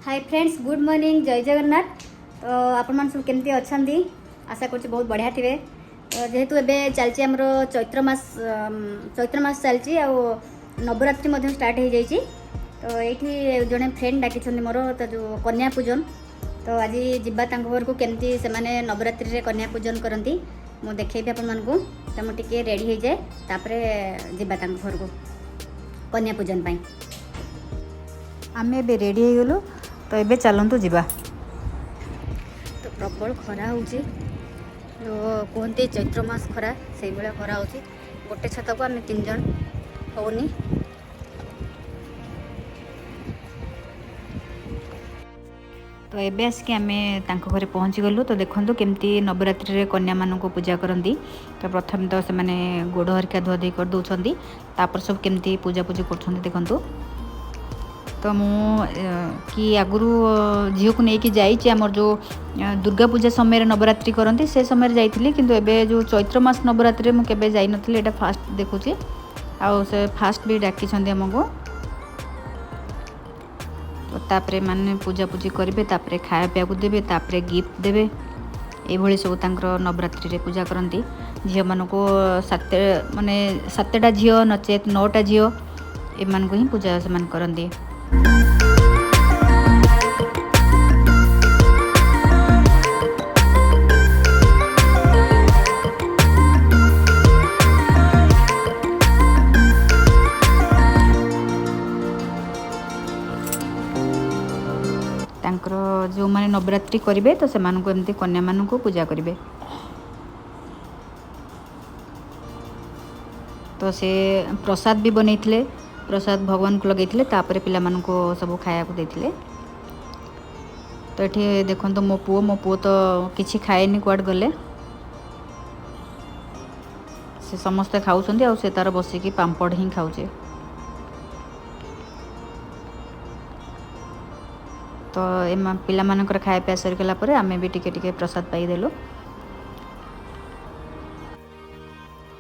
Hi friends, good morning, जय जगन्नाथ। तो आपण सब केमती अच्छा, आशा कर बहुत बढ़िया थे। जेहेतु एवं चलती आमर चैत्र मास चलती आ नवरात्रि स्टार्ट हो जाइए। तो ये जड़े फ्रेंड डाकी मोर तो जो कन्या पूजन, तो आज जावा घर को केमती से नवरात्रि रे कन्या पूजन करती मु देखी आपण मानू। तो मुझे रेडी हो जाए तापर जावा घर को कन्या पूजन पाई। आम ए रेडी हो गलु, तो ये चलतु जा। तो प्रबल खरा हो कहते चैत्र मास खरा से भाया खरा हो। गोटे छत को आम 3 जन होनी। तो ये आसिक आम घर पहुँची गलु। तो देखो केमती नवरात्रि रे कन्या मान को पूजा करती। तो प्रथम तो से गोड़ हरिका धुआ धुई कर दौरान, तापर सब केमती पूजा पूजी कर देखु। तो कि आगु झील को लेकिन जामर जो दुर्गा पूजा समय नवरात्रि करती से समय जाइली, किंतु एबे जो चैत्र मास नवरात्रि मुझे केबे जाई नथली। एटा फास्ट देखुची आ से फास्ट भी डाकी आमको। तो तापरे माने पूजा पूजी करेंगे, तापरे खाया पिया को देवे, तापरे गिफ्ट देवे। ये सब तांकर नवरात्रि रे पूजा करती। झील मान को 7 माने 7टा झील नचेत 9टा झील एमान को ही पूजा से करती। जो माने नवरात्रि करेंगे तो से एमती कन्या मान को पूजा करेंगे। तो से प्रसाद भी बन प्रसाद भगवान को लगे तापर पिला मान को सब खाया को देते। तो ये देखो मो पुओ तो किसी खाएनी, कुआड गले से समस्ते खाऊँ से तार बसिकी पांपड़ ही खाऊे। तो पिला मानकर खाया पिया सरी गलापर आम भी टिके प्रसाद पाईदेलु।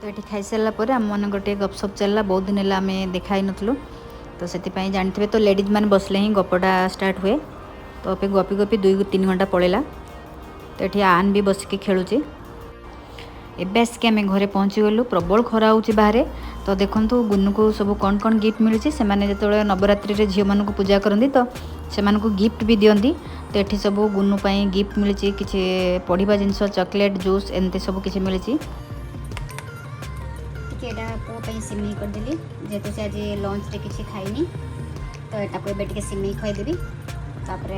तो ये खाई सारापर आम मन गोटे गपसप चलला। बहुत दिन है आम देखाई नथलु, तो से जानते तो लेडीज मैंने बसले ही गपटा स्टार्ट हुए। तो पे गपी गपी 2-3 घंटा पड़ेगा। तो ये आन भी बसिकी खेलुची। एबे आसिक आम घरे पहुँची गलु। प्रबल खरा हो बाहर। तो देखो गुनु को सब कौन कौन गिफ्ट मिली। से जो नवरात्रि रे झील मान को पूजा करती तो से गिफ्ट भी दिंती। तो ये सब गुनु गिफ्ट मिली, किसी पढ़ा जिनस चॉकलेट जूस एमती सब किसी मिली। पुओ सिमेई करदेली, जेहेतु से आज लंच रे किसी खाइनी। तो यहाँ को एबे सिमेई खुआदेवी, तापर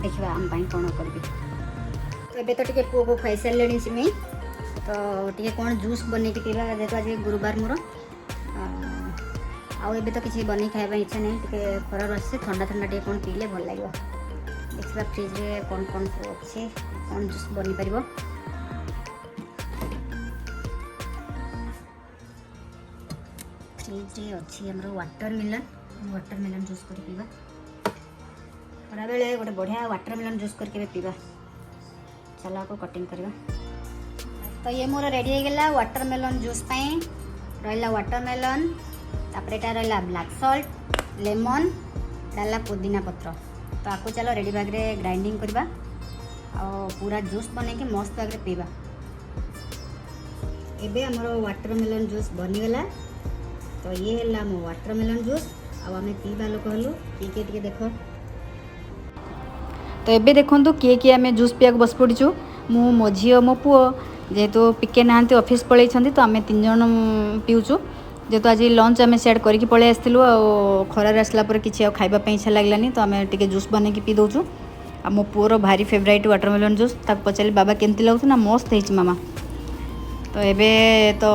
देखा आम कौन करी। तो ये तो पुओ को खुआई सारे सिमेई। तो टे कौन जूस बन के पीवा, जेहेतु आज गुरुवार मोर आबे तो किसी बन खाया इच्छा नहीं। टे खरार आसे ठंडा ठंडा टे कौन पीले भल लगे। देखा फ्रिज रे कौन कौन अच्छे कौन जूस बनी पार। फ्रिज रे अच्छी आमर वाटरमेलन जूस कर पीवा। खरा बेले गोटे बढ़िया वाटरमेलन जूस करके पीवा। चलो आपको कटिंग करवा। तो ये मोर रेडी हो गला वाटरमेलन जूस पाई। रहा वाटरमेलन, तापर एटा रहा ब्लैक सॉल्ट, लेमन, डाला पुदीना पत्र। तो आपको चलो रेडी बैग रे ग्राइंडिंग करवा और पूरा जूस बन के मस्त भाग रे पीवा। एबे हमर वाटरमेलन जूस बनीगला। तो ये है मो वाटरमेलन जूस आम पीवा लोक हलु। टे देख। तो ये देखो किए आम जूस पीवा बस पड़ू। मो झील मो पुओ जेहेतु पिके ना ऑफिस पलि, तो आम 3 जन पीऊँ। जेहेतु आज लंच आम सेड करके पलि आसलु। खरार आसला किसी खावाई इच्छा लगलानी, तो आम टे जूस बन के पी दौचु। आ मो पुओर भारी फेवरेट वाटरमेलन जूस। ताक पचारे बाबा केमती लगुच ना, मस्त है मामा। तो एबे तो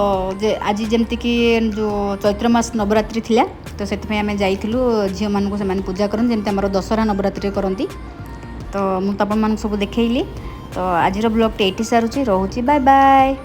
आज जमती कि जो चैत्र मास नवरात्रि थिला, तो से आम जाइलु झील मान को से पूजा करन जमती आमर दशहरा नवरात्रि करती। तो मुझे आप सब देखली। तो आज ब्लॉग ये सारूँ, रोची, बाय बाय।